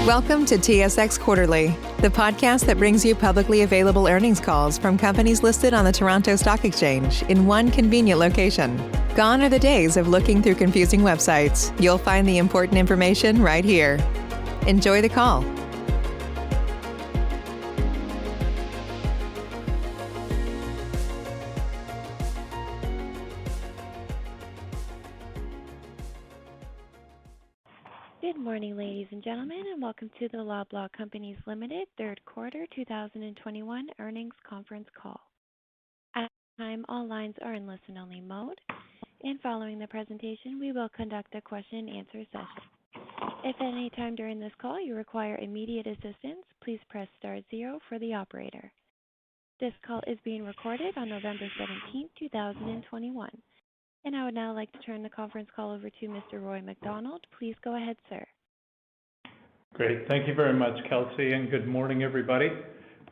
Welcome to TSX Quarterly, the podcast that brings you publicly available earnings calls from companies listed on the Toronto Stock Exchange in one convenient location. Gone are the days of looking through confusing websites. You'll find the important information right here. Enjoy the call. Good morning, ladies and gentlemen, and welcome to the Loblaw Companies Limited Third Quarter 2021 Earnings Conference Call. At this time, all lines are in listen-only mode, and following the presentation, we will conduct a question-and-answer session. If at any time during this call you require immediate assistance, please press star 0 for the operator. This call is being recorded on November 17, 2021. And I would now like to turn the conference call over to Mr. Roy MacDonald. Please go ahead, sir. Great. Thank you very much, Kelsey, and good morning, everybody.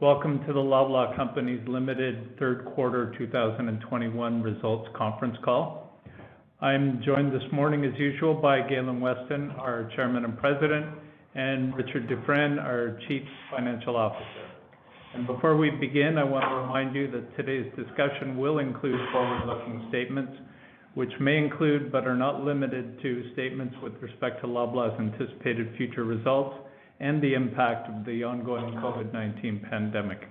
Welcome to the Loblaw Companies Limited Third Quarter 2021 Results Conference Call. I'm joined this morning, as usual, by Galen Weston, our Chairman and President, and Richard Dufresne, our Chief Financial Officer. And before we begin, I want to remind you that today's discussion will include forward-looking statements, which may include but are not limited to statements with respect to Loblaw's anticipated future results and the impact of the ongoing COVID-19 pandemic.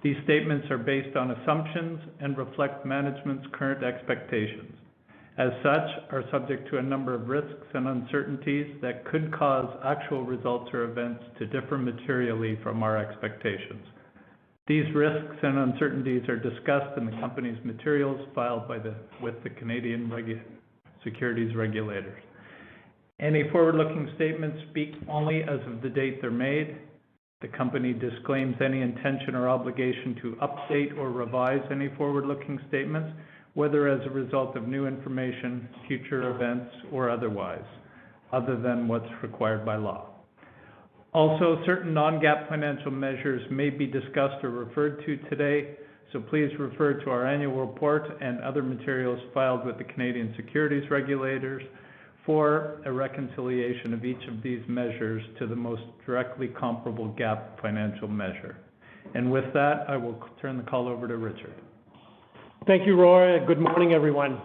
These statements are based on assumptions and reflect management's current expectations. As such, are subject to a number of risks and uncertainties that could cause actual results or events to differ materially from our expectations. These risks and uncertainties are discussed in the company's materials filed with the Canadian securities regulators. Any forward-looking statements speak only as of the date they're made. The company disclaims any intention or obligation to update or revise any forward-looking statements, whether as a result of new information, future events, or otherwise, other than what's required by law. Also, certain non-GAAP financial measures may be discussed or referred to today, so please refer to our annual report and other materials filed with the Canadian securities regulators for a reconciliation of each of these measures to the most directly comparable GAAP financial measure. And with that, I will turn the call over to Richard. Thank you, Roy. Good morning, everyone.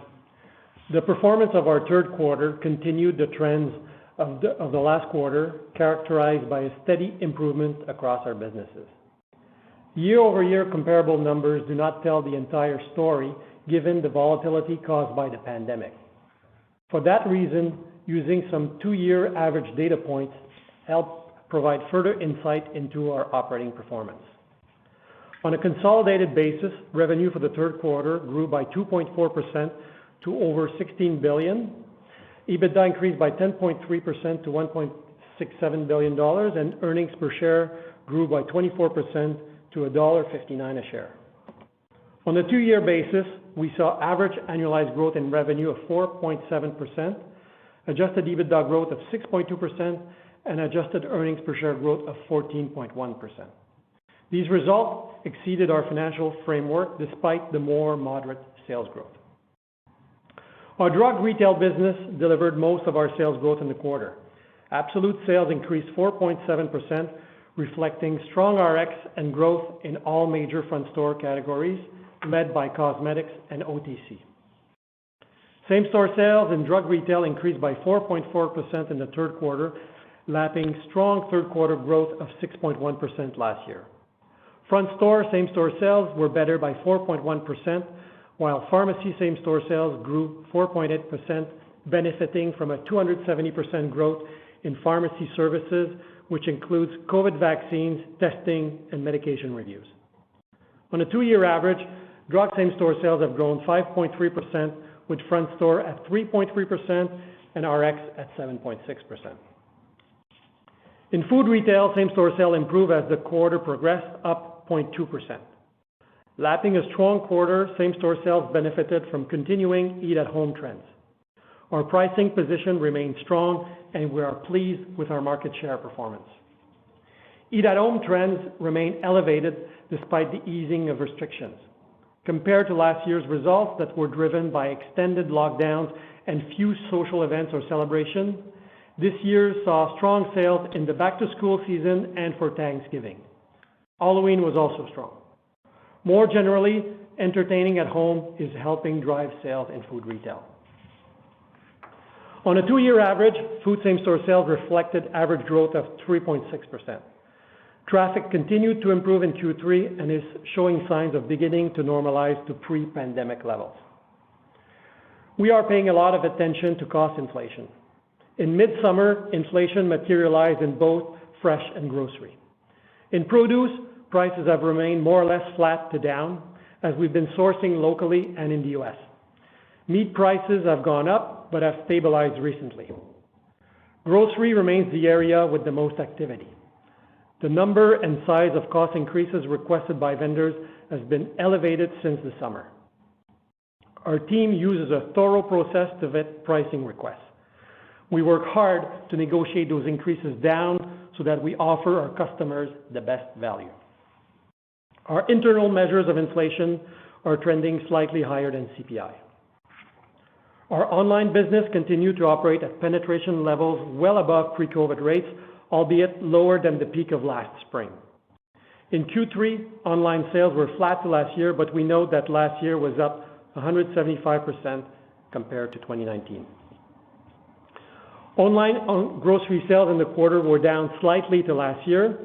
The performance of our third quarter continued the trends of the last quarter, characterized by a steady improvement across our businesses. Year-over-year comparable numbers do not tell the entire story, given the volatility caused by the pandemic. For that reason, using some 2-year average data points helps provide further insight into our operating performance. On a consolidated basis, revenue for the third quarter grew by 2.4% to over $16 billion. EBITDA increased by 10.3% to $1.67 billion, and earnings per share grew by 24% to $1.59 a share. On a 2-year basis, we saw average annualized growth in revenue of 4.7%, adjusted EBITDA growth of 6.2%, and adjusted earnings per share growth of 14.1%. These results exceeded our financial framework despite the more moderate sales growth. Our drug retail business delivered most of our sales growth in the quarter. Absolute sales increased 4.7%, reflecting strong RX and growth in all major front store categories, led by cosmetics and OTC. Same-store sales in drug retail increased by 4.4% in the third quarter, lapping strong third quarter growth of 6.1% last year. Front store same-store sales were better by 4.1%, while pharmacy same-store sales grew 4.8%, benefiting from a 270% growth in pharmacy services, which includes COVID vaccines, testing, and medication reviews. On a 2-year average, drug same-store sales have grown 5.3%, with front store at 3.3% and RX at 7.6%. In food retail, same-store sales improved as the quarter progressed, up 0.2%. Lapping a strong quarter, same-store sales benefited from continuing eat-at-home trends. Our pricing position remains strong, and we are pleased with our market share performance. Eat-at-home trends remain elevated despite the easing of restrictions. Compared to last year's results that were driven by extended lockdowns and few social events or celebrations, This year saw strong sales in the back-to-school season and for Thanksgiving. Halloween was also strong. More generally, entertaining at home is helping drive sales in food retail. On a 2-year average, food same-store sales reflected average growth of 3.6%. Traffic continued to improve in Q3 and is showing signs of beginning to normalize to pre-pandemic levels. We are paying a lot of attention to cost inflation. In midsummer, inflation materialized in both fresh and grocery. In produce, prices have remained more or less flat to down as we've been sourcing locally and in the U.S. Meat prices have gone up but have stabilized recently. Grocery remains the area with the most activity. The number and size of cost increases requested by vendors has been elevated since the summer. Our team uses a thorough process to vet pricing requests. We work hard to negotiate those increases down so that we offer our customers the best value. Our internal measures of inflation are trending slightly higher than CPI. Our online business continued to operate at penetration levels well above pre-COVID rates, albeit lower than the peak of last spring. In Q3, online sales were flat to last year, but we note that last year was up 175% compared to 2019. Online grocery sales in the quarter were down slightly to last year.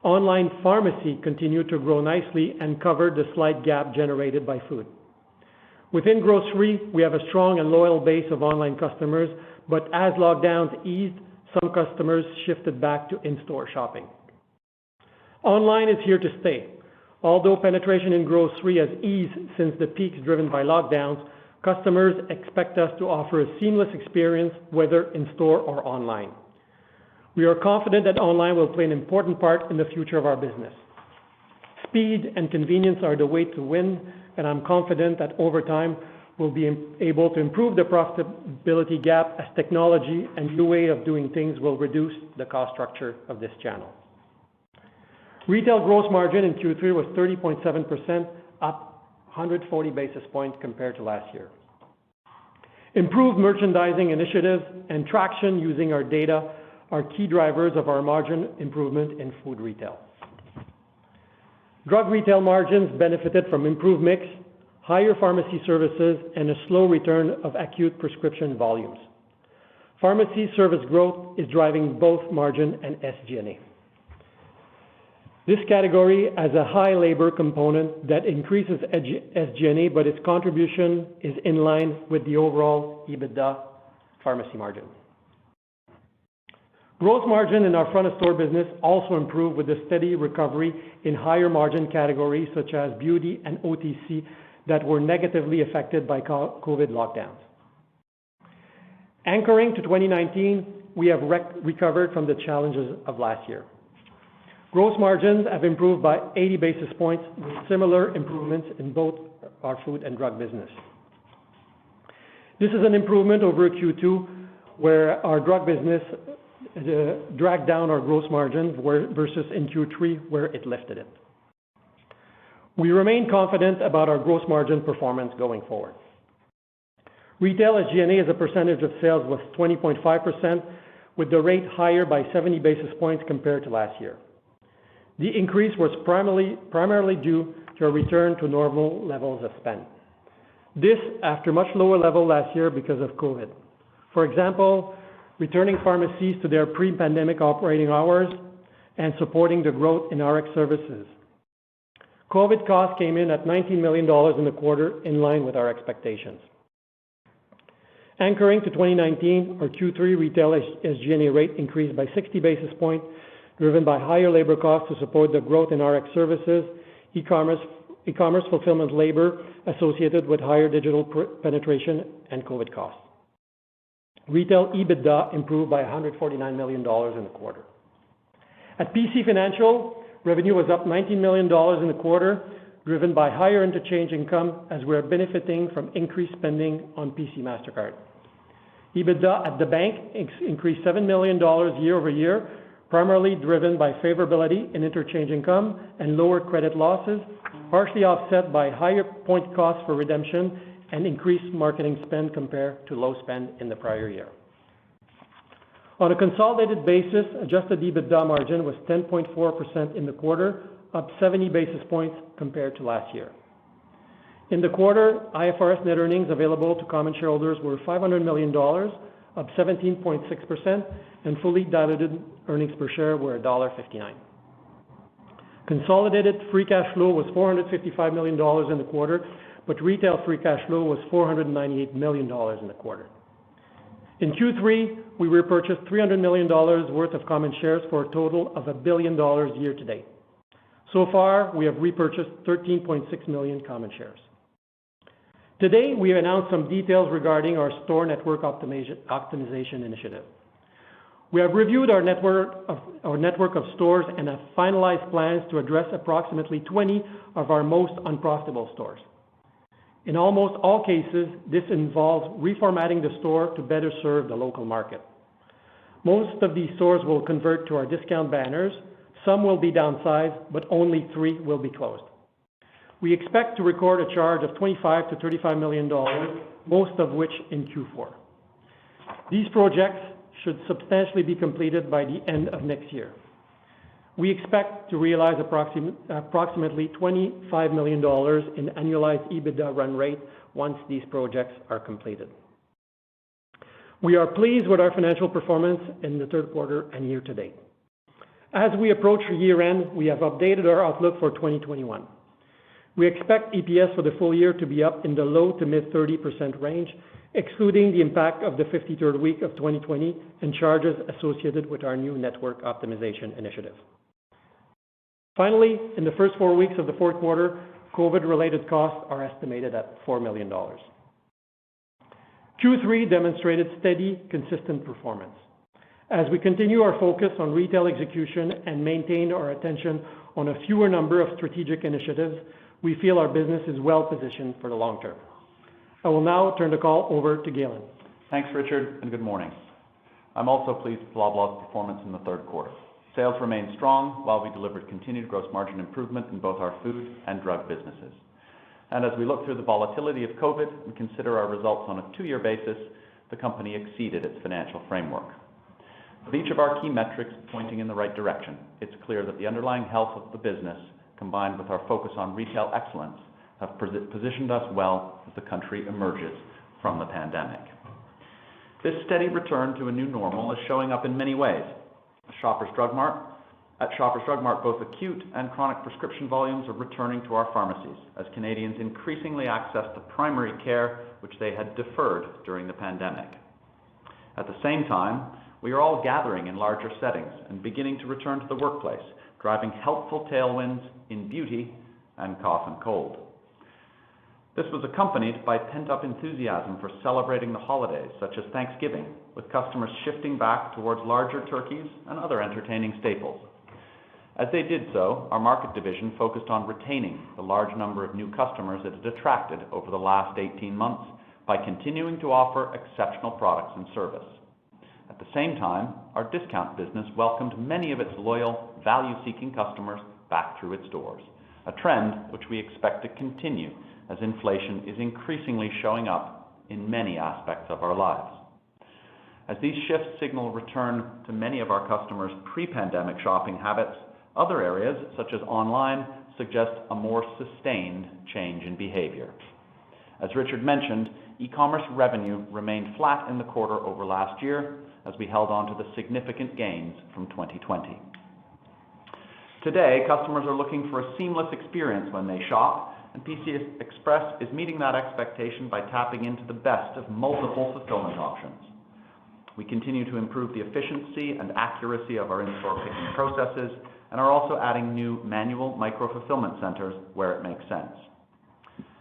Online pharmacy continued to grow nicely and covered the slight gap generated by food. Within grocery, we have a strong and loyal base of online customers, but as lockdowns eased, some customers shifted back to in-store shopping. Online is here to stay. Although penetration in grocery has eased since the peaks driven by lockdowns, customers expect us to offer a seamless experience, whether in-store or online. We are confident that online will play an important part in the future of our business. Speed and convenience are the way to win, and I'm confident that over time we'll be able to improve the profitability gap as technology and new way of doing things will reduce the cost structure of this channel. Retail gross margin in Q3 was 30.7%, up 140 basis points compared to last year. Improved merchandising initiatives and traction using our data are key drivers of our margin improvement in food retail. Drug retail margins benefited from improved mix, higher pharmacy services, and a slow return of acute prescription volumes. Pharmacy service growth is driving both margin and SG&A. This category has a high labor component that increases SG&A, but its contribution is in line with the overall EBITDA pharmacy margin. Gross margin in our front of store business also improved with a steady recovery in higher margin categories such as beauty and OTC that were negatively affected by COVID lockdowns. Anchoring to 2019, we have recovered from the challenges of last year. Gross margins have improved by 80 basis points with similar improvements in both our food and drug business. This is an improvement over Q2 where our drug business dragged down our gross margin versus in Q3 where it lifted it. We remain confident about our gross margin performance going forward. Retail SG&A as a percentage of sales was 20.5%, with the rate higher by 70 basis points compared to last year. The increase was primarily due to a return to normal levels of spend. This after much lower level last year because of COVID. For example, returning pharmacies to their pre-pandemic operating hours and supporting the growth in RX services. COVID costs came in at $19 million in the quarter, in line with our expectations. Anchoring to 2019, our Q3 retail SG&A rate increased by 60 basis points, driven by higher labor costs to support the growth in RX services, e-commerce fulfillment labor associated with higher digital penetration, and COVID costs. Retail EBITDA improved by $149 million in the quarter. At PC Financial, revenue was up $19 million in the quarter, driven by higher interchange income as we are benefiting from increased spending on PC MasterCard. EBITDA at the bank increased $7 million year over year, primarily driven by favorability in interchange income and lower credit losses, partially offset by higher point costs for redemption and increased marketing spend compared to low spend in the prior year. On a consolidated basis, adjusted EBITDA margin was 10.4% in the quarter, up 70 basis points compared to last year. In the quarter, IFRS net earnings available to common shareholders were $500 million, up 17.6%, and fully diluted earnings per share were $1.59. Consolidated free cash flow was $455 million in the quarter, but retail free cash flow was $498 million in the quarter. In Q3, we repurchased $300 million worth of common shares for a total of $1 billion year to date. So far, we have repurchased 13.6 million common shares. Today, we announced some details regarding our store network optimization initiative. We have reviewed our network of stores and have finalized plans to address approximately 20 of our most unprofitable stores. In almost all cases, this involves reformatting the store to better serve the local market. Most of these stores will convert to our discount banners. Some will be downsized, but only 3 will be closed. We expect to record a charge of $25 to $35 million, most of which in Q4. These projects should substantially be completed by the end of next year. We expect to realize approximately $25 million in annualized EBITDA run rate once these projects are completed. We are pleased with our financial performance in the third quarter and year to date. As we approach year end, we have updated our outlook for 2021. We expect EPS for the full year to be up in the low to mid 30% range, excluding the impact of the 53rd week of 2020 and charges associated with our new network optimization initiative. Finally, in the first 4 weeks of the fourth quarter, COVID-related costs are estimated at $4 million. Q3 demonstrated steady, consistent performance. As we continue our focus on retail execution and maintain our attention on a fewer number of strategic initiatives, we feel our business is well positioned for the long term. I will now turn the call over to Galen. Thanks, Richard, and good morning. I'm also pleased with Loblaw's performance in the third quarter. Sales remained strong while we delivered continued gross margin improvement in both our food and drug businesses. And as we look through the volatility of COVID and consider our results on a 2-year basis, the company exceeded its financial framework. With each of our key metrics pointing in the right direction, it's clear that the underlying health of the business, combined with our focus on retail excellence, have positioned us well as the country emerges from the pandemic. This steady return to a new normal is showing up in many ways. At Shoppers Drug Mart, both acute and chronic prescription volumes are returning to our pharmacies as Canadians increasingly access the primary care which they had deferred during the pandemic. At the same time, we are all gathering in larger settings and beginning to return to the workplace, driving helpful tailwinds in beauty and cough and cold. This was accompanied by pent-up enthusiasm for celebrating the holidays, such as Thanksgiving, with customers shifting back towards larger turkeys and other entertaining staples. As they did so, our market division focused on retaining the large number of new customers it had attracted over the last 18 months by continuing to offer exceptional products and service. At the same time, our discount business welcomed many of its loyal, value-seeking customers back through its doors, a trend which we expect to continue as inflation is increasingly showing up in many aspects of our lives. As these shifts signal return to many of our customers' pre-pandemic shopping habits, other areas, such as online, suggest a more sustained change in behavior. As Richard mentioned, e-commerce revenue remained flat in the quarter over last year as we held on to the significant gains from 2020. Today, customers are looking for a seamless experience when they shop, and PC Express is meeting that expectation by tapping into the best of multiple fulfillment options. We continue to improve the efficiency and accuracy of our in-store picking processes and are also adding new manual micro-fulfillment centers where it makes sense.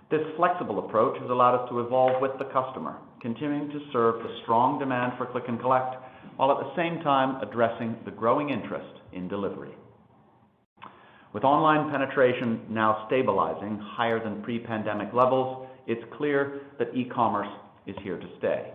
This flexible approach has allowed us to evolve with the customer, continuing to serve the strong demand for click and collect, while at the same time addressing the growing interest in delivery. With online penetration now stabilizing higher than pre-pandemic levels, it's clear that e-commerce is here to stay.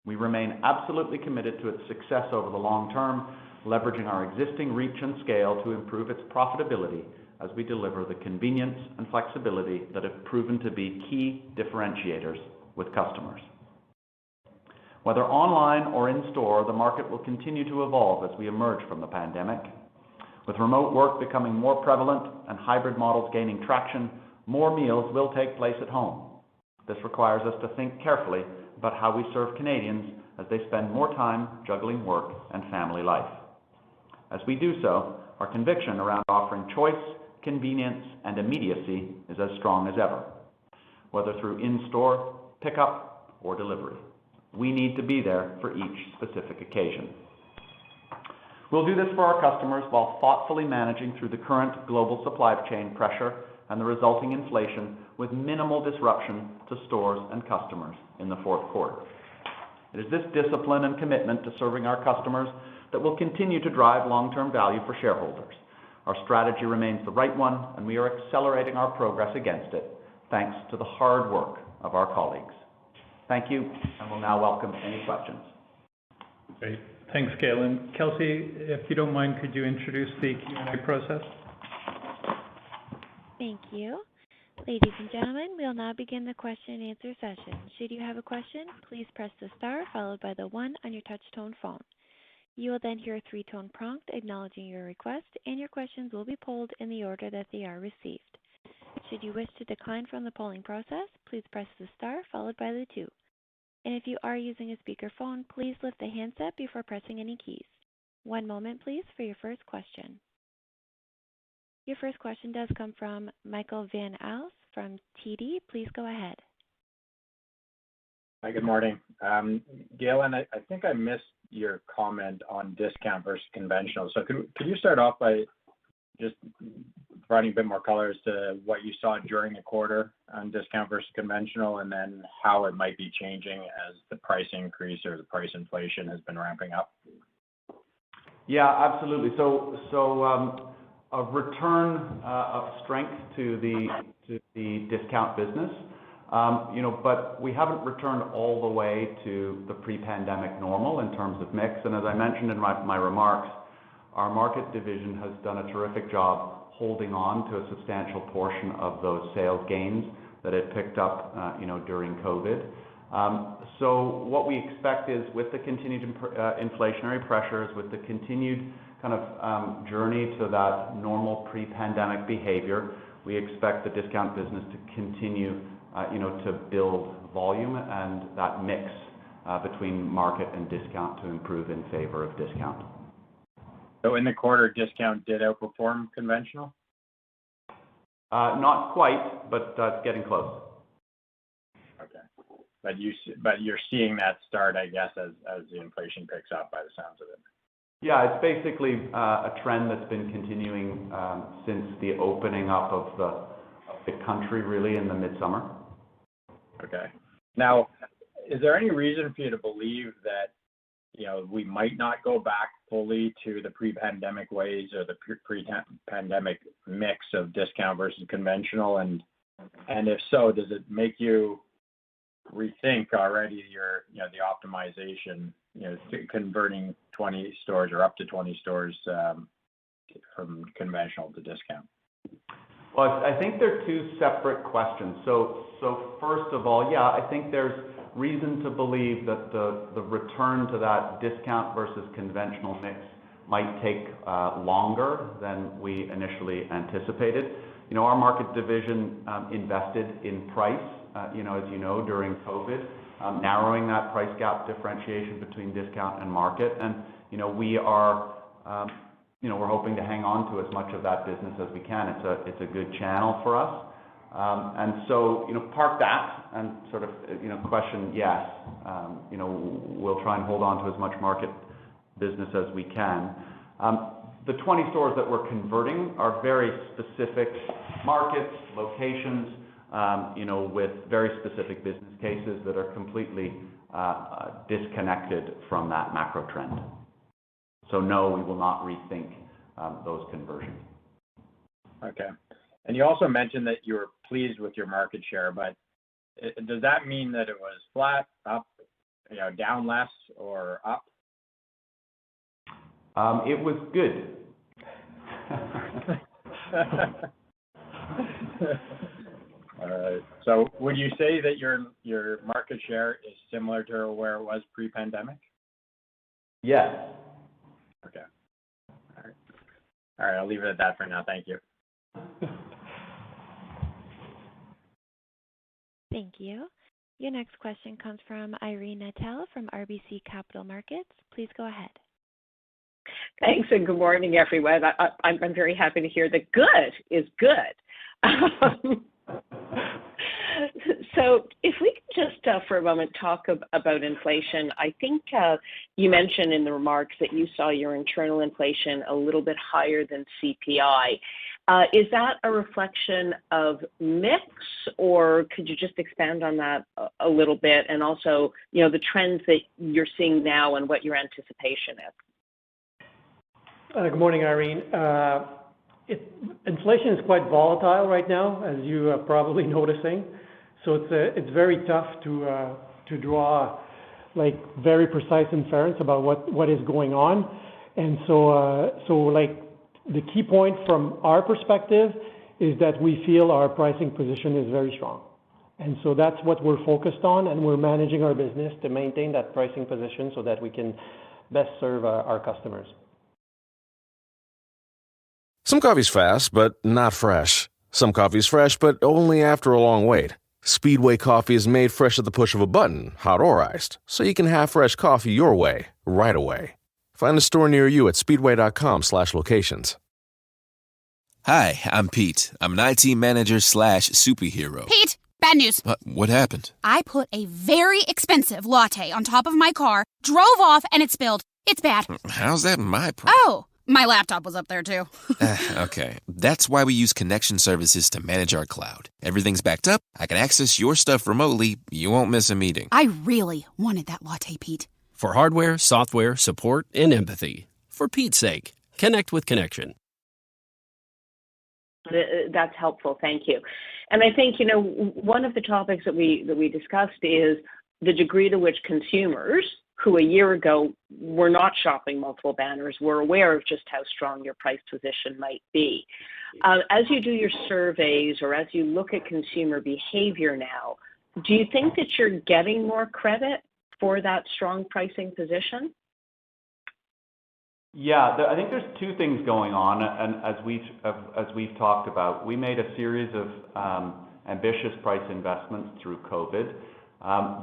We remain absolutely committed to its success over the long term, leveraging our existing reach and scale to improve its profitability as we deliver the convenience and flexibility that have proven to be key differentiators with customers. Whether online or in store, the market will continue to evolve as we emerge from the pandemic. With remote work becoming more prevalent and hybrid models gaining traction, more meals will take place at home. This requires us to think carefully about how we serve Canadians as they spend more time juggling work and family life. As we do so, our conviction around offering choice, convenience, and immediacy is as strong as ever, whether through in-store, pickup, or delivery. We need to be there for each specific occasion. We'll do this for our customers while thoughtfully managing through the current global supply chain pressure and the resulting inflation with minimal disruption to stores and customers in the fourth quarter. It is this discipline and commitment to serving our customers that will continue to drive long-term value for shareholders. Our strategy remains the right one, and we are accelerating our progress against it, thanks to the hard work of our colleagues. Thank you, and we'll now welcome any questions. Great. Thanks, Galen. Kelsey, if you don't mind, could you introduce the Q&A process? Thank you. Ladies and gentlemen, we'll now begin the question and answer session. Should you have a question, please press the star followed by the 1 on your touch-tone phone. You will then hear a 3-tone prompt acknowledging your request, and your questions will be polled in the order that they are received. Should you wish to decline from the polling process, please press the star followed by the 2. And if you are using a speakerphone, please lift the handset before pressing any keys. One moment, please, for your first question. Your first question does come from Michael Van Aelst from TD. Please go ahead. Hi, good morning. Galen, I think I missed your comment on discount versus conventional. So could you start off by just providing a bit more color as to what you saw during the quarter on discount versus conventional, and then how it might be changing as the price increase or the price inflation has been ramping up? Yeah, absolutely. So a return of strength to the discount business, but we haven't returned all the way to the pre-pandemic normal in terms of mix. And as I mentioned in my remarks, our market division has done a terrific job holding on to a substantial portion of those sales gains that it picked up, during COVID. So what we expect is, with the continued inflationary pressures, with the continued kind of journey to that normal pre-pandemic behavior, we expect the discount business to continue, to build volume, and that mix between market and discount to improve in favor of discount. So in the quarter, discount did outperform conventional? Not quite, but it's getting close. Okay. But you're seeing that start, I guess, as the inflation picks up, by the sounds of it. Yeah, it's basically a trend that's been continuing since the opening up of the country, really, in the midsummer. Okay. Now, is there any reason for you to believe that, we might not go back fully to the pre-pandemic ways or the pre-pandemic mix of discount versus conventional? And if so, does it make you rethink already your, the optimization, converting 20 stores or up to 20 stores from conventional to discount? Well, I think they're two separate questions. So first of all, yeah, I think there's reason to believe that the return to that discount versus conventional mix might take longer than we initially anticipated. Our market division invested in price, as you know, during COVID, narrowing that price gap differentiation between discount and market. And, we are, we're hoping to hang on to as much of that business as we can. It's a good channel for us. And so, park that and sort of, question, yes, we'll try and hold on to as much market business as we can. The 20 stores that we're converting are very specific markets, locations, with very specific business cases that are completely disconnected from that macro trend. So no, we will not rethink those conversions. Okay. And you also mentioned that you were pleased with your market share, but does that mean that it was flat, up, down less, or up? It was good. So would you say that your market share is similar to where it was pre-pandemic? Yes. Okay. All right, I'll leave it at that for now. Thank you. Thank you. Your next question comes from Irene Nattel from RBC Capital Markets. Please go ahead. Thanks, and good morning, everyone. I'm very happy to hear that good is good. So if we can just for a moment talk about inflation. I think you mentioned in the remarks that you saw your internal inflation a little bit higher than CPI. Is that a reflection of mix, or could you just expand on that a little bit, and also, the trends that you're seeing now and what your anticipation is? Good morning, Irene. Inflation is quite volatile right now, as you are probably noticing. So it's very tough to draw very precise inference about what is going on. And so the key point from our perspective is that we feel our pricing position is very strong. And so that's what we're focused on, and we're managing our business to maintain that pricing position so that we can best serve our customers. Some coffee's fast, but not fresh. Some coffee's fresh, but only after a long wait. Speedway coffee is made fresh at the push of a button, hot or iced, so you can have fresh coffee your way, right away. Find a store near you at speedway.com/locations. Hi, I'm Pete. I'm an IT manager / superhero. Pete, bad news. What happened? I put a very expensive latte on top of my car, drove off, and it spilled. It's bad. How's that my problem? Oh, my laptop was up there too. Okay, that's why we use connection services to manage our cloud. Everything's backed up. I can access your stuff remotely. You won't miss a meeting. I really wanted that latte, Pete. For hardware, software, support, and empathy. For Pete's sake, connect with Connection. That's helpful. Thank you. And I think, one of the topics that we discussed is the degree to which consumers who a year ago were not shopping multiple banners were aware of just how strong your price position might be. As you do your surveys or as you look at consumer behavior now, do you think that you're getting more credit for that strong pricing position? Yeah, I think there's two things going on, and as we've talked about, we made a series of ambitious price investments through COVID,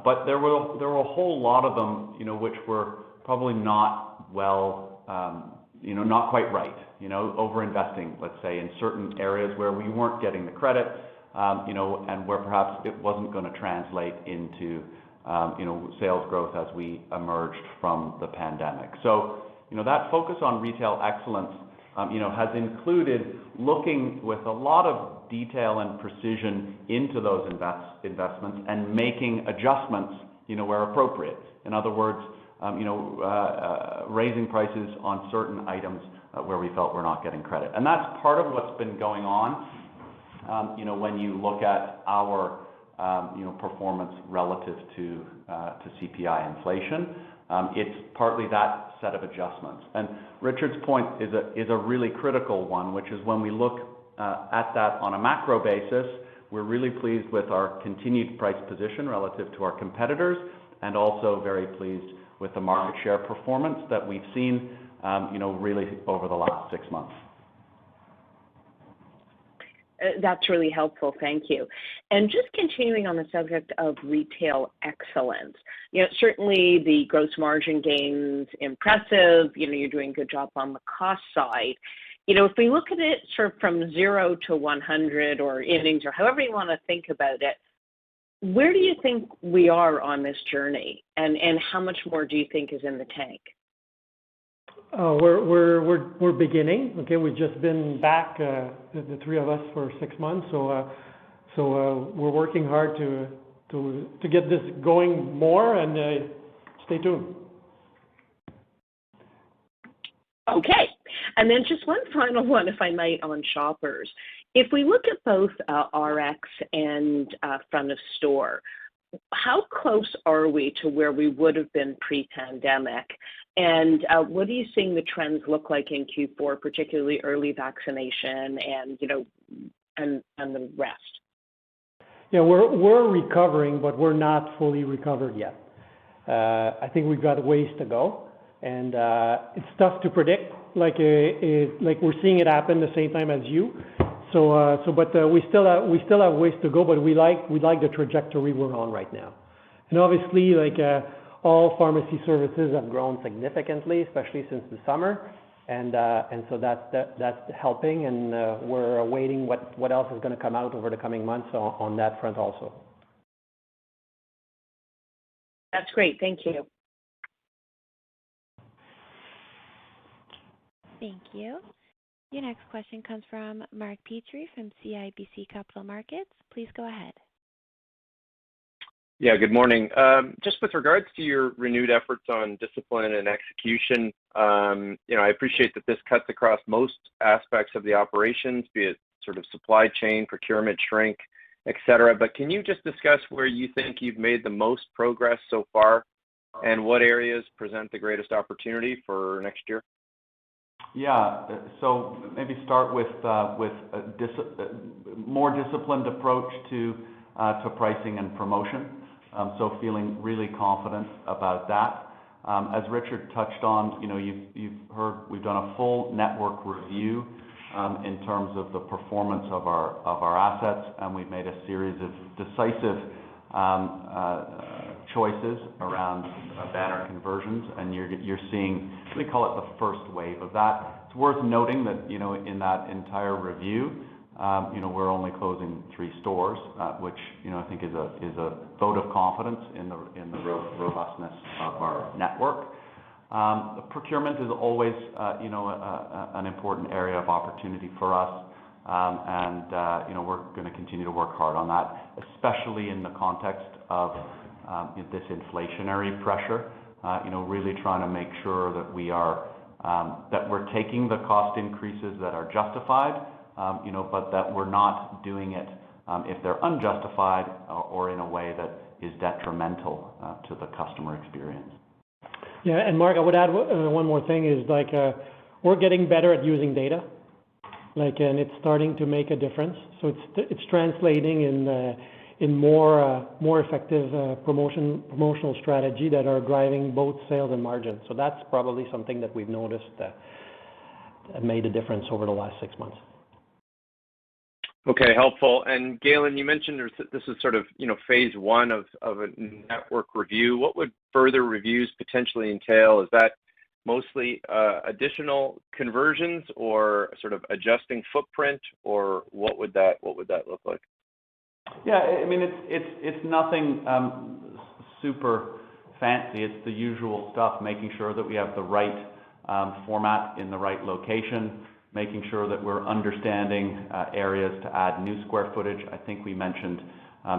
but there were a whole lot of them, which were probably not not quite right. Over-investing, let's say, in certain areas where we weren't getting the credit, and where perhaps it wasn't going to translate into sales growth as we emerged from the pandemic. So, that focus on retail excellence, has included looking with a lot of detail and precision into those investments and making adjustments, where appropriate. In other words, raising prices on certain items where we felt we're not getting credit. And that's part of what's been going on, when you look at our, performance relative to CPI inflation. It's partly that set of adjustments. And Richard's point is a really critical one, which is when we look at that on a macro basis, we're really pleased with our continued price position relative to our competitors, and also very pleased with the market share performance that we've seen, really over the last 6 months. That's really helpful. Thank you. And just continuing on the subject of retail excellence, certainly the gross margin gains, impressive, you're doing a good job on the cost side. If we look at it sort of from 0 to 100 or innings or however you want to think about it, where do you think we are on this journey, and how much more do you think is in the tank? We're beginning. Okay, we've just been back, the three of us, for 6 months. So we're working hard to get this going more, and stay tuned. Okay, and then just one final one, if I might, on Shoppers. If we look at both RX and front of store, how close are we to where we would have been pre-pandemic? And what are you seeing the trends look like in Q4, particularly early vaccination and, and the rest? we're recovering, but we're not fully recovered yet. I think we've got ways to go, and it's tough to predict. Like we're seeing it happen the same time as you. But we still have ways to go. But we like the trajectory we're on right now. And obviously, all pharmacy services have grown significantly, especially since the summer, and so that's helping. And we're awaiting what else is going to come out over the coming months on that front also. That's great. Thank you. Thank you. Your next question comes from Mark Petrie from CIBC Capital Markets. Please go ahead. Yeah, good morning. Just with regards to your renewed efforts on discipline and execution, I appreciate that this cuts across most aspects of the operations, be it sort of supply chain, procurement, shrink, et cetera. But can you just discuss where you think you've made the most progress so far and what areas present the greatest opportunity for next year? Yeah, so maybe start with a more disciplined approach to pricing and promotion. So feeling really confident about that. As Richard touched on, you've heard we've done a full network review in terms of the performance of our assets, and we've made a series of decisive choices around banner conversions, and you're seeing, we call it the first wave of that. It's worth noting that in that entire review, we're only closing 3 stores, which I think is a vote of confidence in the robustness of our network. The procurement is always an important area of opportunity for us, and we're going to continue to work hard on that, especially in the context of this inflationary pressure. Really trying to make sure that we're taking the cost increases that are justified, but that we're not doing it if they're unjustified or in a way that is detrimental to the customer experience. Yeah, and Mark, I would add one more thing is we're getting better at using data, and it's starting to make a difference. So it's translating in more effective promotional strategy that are driving both sales and margin. So that's probably something that we've noticed that made a difference over the last 6 months. Okay, helpful. And Galen, you mentioned this is sort of phase 1 of a network review. What would further reviews potentially entail? Is that mostly additional conversions or sort of adjusting footprint, or what would that look like? Yeah, I mean it's nothing super fancy. It's the usual stuff, making sure that we have the right format in the right location, making sure that we're understanding areas to add new square footage. I think we mentioned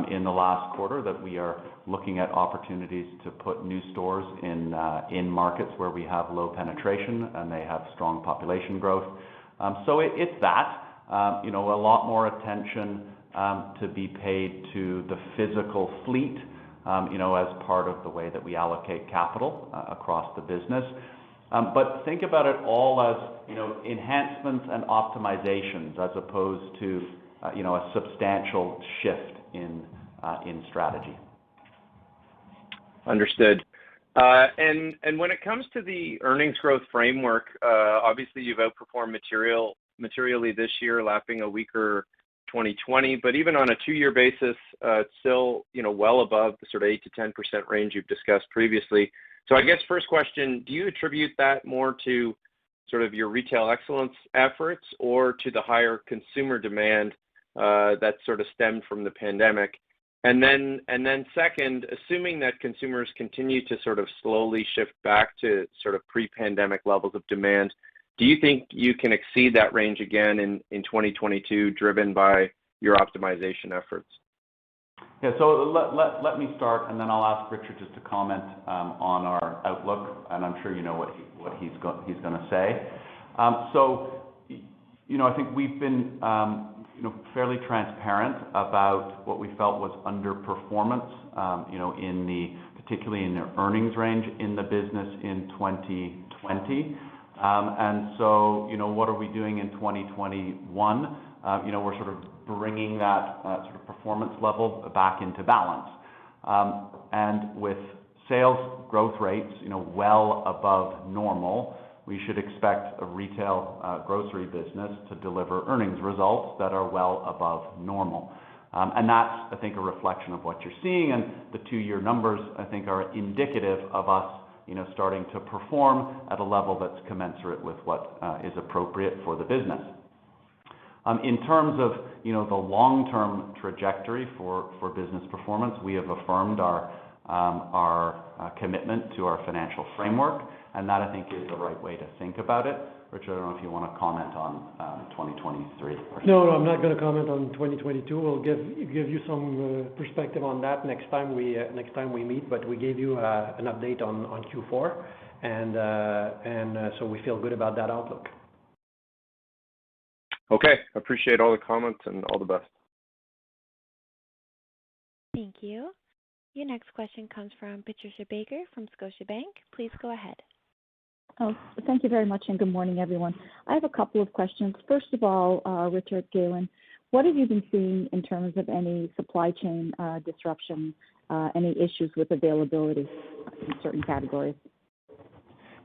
in the last quarter that we are looking at opportunities to put new stores in markets where we have low penetration and they have strong population growth. So it's that, a lot more attention to be paid to the physical fleet, as part of the way that we allocate capital across the business. But think about it all as, enhancements and optimizations as opposed to, a substantial shift in strategy. Understood. And when it comes to the earnings growth framework, obviously you've outperformed materially this year, lapping a weaker 2020. But even on a 2-year basis, it's still, well above the sort of 8 to 10% range you've discussed previously. So I guess first question, do you attribute that more to sort of your retail excellence efforts or to the higher consumer demand that sort of stemmed from the pandemic? And then second, assuming that consumers continue to sort of slowly shift back to sort of pre-pandemic levels of demand, do you think you can exceed that range again in 2022, driven by your optimization efforts? Yeah, so let me start, and then I'll ask Richard just to comment on our outlook, and I'm sure you know what he's going to say. I think we've been fairly transparent about what we felt was underperformance, particularly in the earnings range in the business in 2020. And so, what are we doing in 2021 we're sort of bringing that sort of performance level back into balance. And with sales growth rates, well above normal, we should expect a retail grocery business to deliver earnings results that are well above normal. And that's, I think, a reflection of what you're seeing, and the 2-year numbers, I think, are indicative of us, starting to perform at a level that's commensurate with what is appropriate for the business. In terms of, the long-term trajectory for business performance, we have affirmed our commitment to our financial framework, and that, I think, is the right way to think about it. Richard, I don't know if you want to comment on 2023. No, I'm not going to comment on 2022. We'll give you some perspective on that next time we meet. But we gave you an update on Q4, and so we feel good about that outlook. Okay, appreciate all the comments and all the best. Thank you. Your next question comes from Patricia Baker from Scotiabank. Please go ahead. Oh, thank you very much, and good morning, everyone. I have a couple of questions. First of all, Richard, Galen, what have you been seeing in terms of any supply chain disruption, any issues with availability in certain categories?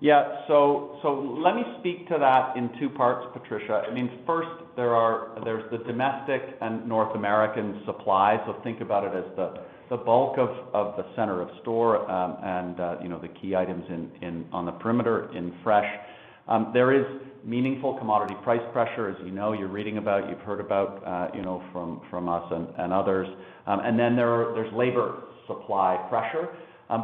Yeah, so let me speak to that in 2 parts, Patricia. I mean, first, there's the domestic and North American supply. So think about it as the bulk of the center of store and the key items on the perimeter in fresh. There is meaningful commodity price pressure, as you're reading about, you've heard about, from us and others. And then there's labor supply pressure.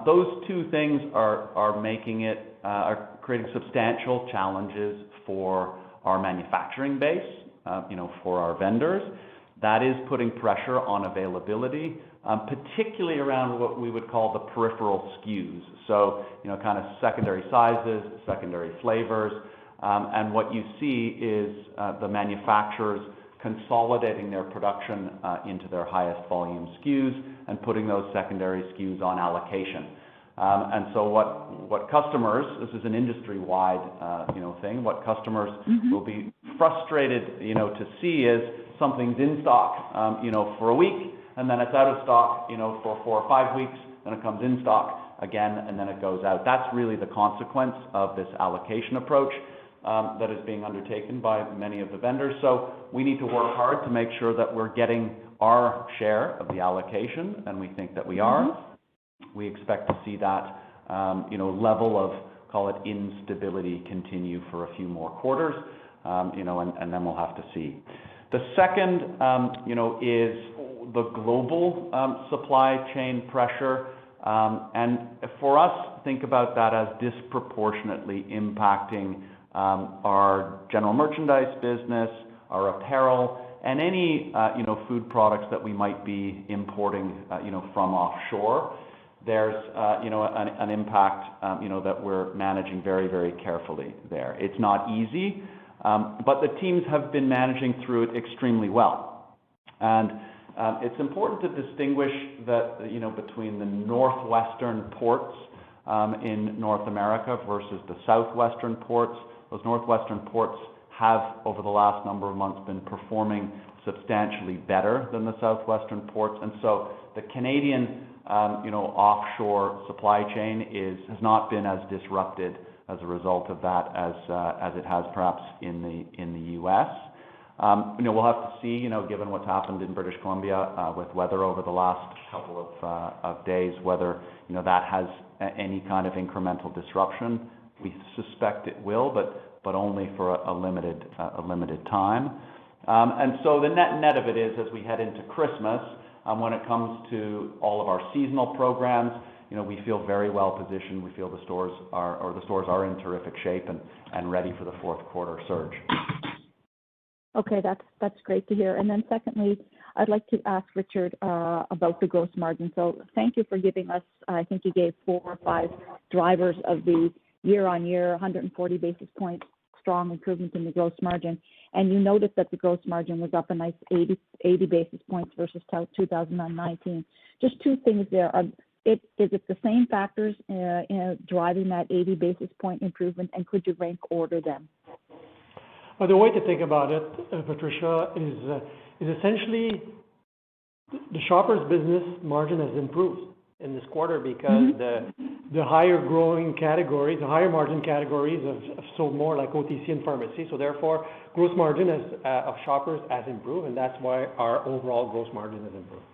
Those 2 things are making it are creating substantial challenges for our manufacturing base, for our vendors. That is putting pressure on availability, particularly around what we would call the peripheral SKUs. So, kind of secondary sizes, secondary flavors, and what you see is the manufacturers consolidating their production into their highest volume SKUs and putting those secondary SKUs on allocation. And so what customers, this is an industry-wide, thing, what customers will be frustrated, to see is something's in stock, for a week, and then it's out of stock, for 4 or 5 weeks, then it comes in stock again, and then it goes out. That's really the consequence of this allocation approach that is being undertaken by many of the vendors. So we need to work hard to make sure that we're getting our share of the allocation, and we think that we are. We expect to see that, level of, call it, instability continue for a few more quarters, and then we'll have to see. The second, is the global supply chain pressure, and for us, think about that as disproportionately impacting our general merchandise business, our apparel, and any, food products that we might be importing, from offshore. There's, an impact, that we're managing very, very carefully there. It's not easy, but the teams have been managing through it extremely well. And it's important to distinguish that, between the northwestern ports in North America versus the southwestern ports. Those northwestern ports have, over the last number of months, been performing substantially better than the southwestern ports. And so the Canadian offshore supply chain has not been as disrupted as a result of that as it has perhaps in the U.S. We'll have to see, given what's happened in British Columbia with weather over the last couple of days, whether that has any kind of incremental disruption. We suspect it will, but only for a limited time. And so the net of it is, as we head into Christmas, when it comes to all of our seasonal programs, we feel very well positioned. We feel the stores are in terrific shape and ready for the fourth quarter surge. Okay, that's great to hear. And then secondly, I'd like to ask Richard about the gross margin. So thank you for giving us, I think you gave 4 or 5 drivers of the year-on-year 140 basis points strong improvement in the gross margin. And you noted that the gross margin was up a nice 80 basis points versus 2019. Just 2 things there. Is it the same factors driving that 80 basis point improvement, and could you rank order them? The way to think about it, Patricia, is essentially the Shoppers business margin has improved in this quarter because the higher growing categories, the higher margin categories have sold more, like OTC and pharmacy. So therefore, gross margin of Shoppers has improved, and that's why our overall gross margin has improved.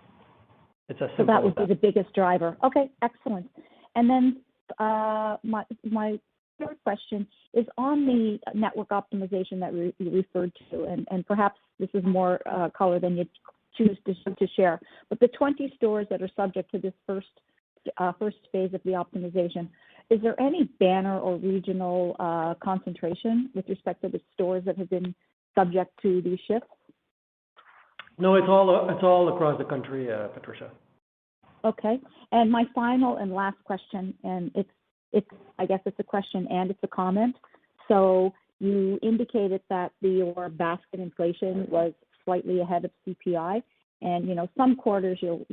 It's as simple So that would as be the biggest driver. Okay, excellent. And then my third question is on the network optimization that you referred to, and perhaps this is more color than you choose to share, but the 20 stores that are subject to this first phase of the optimization, is there any banner or regional concentration with respect to the stores that have been subject to these shifts? No, it's all across the country, Patricia. Okay, and my final and last question, and it's I guess it's a question and it's a comment. So you indicated that your basket inflation was slightly ahead of CPI, and some quarters you'll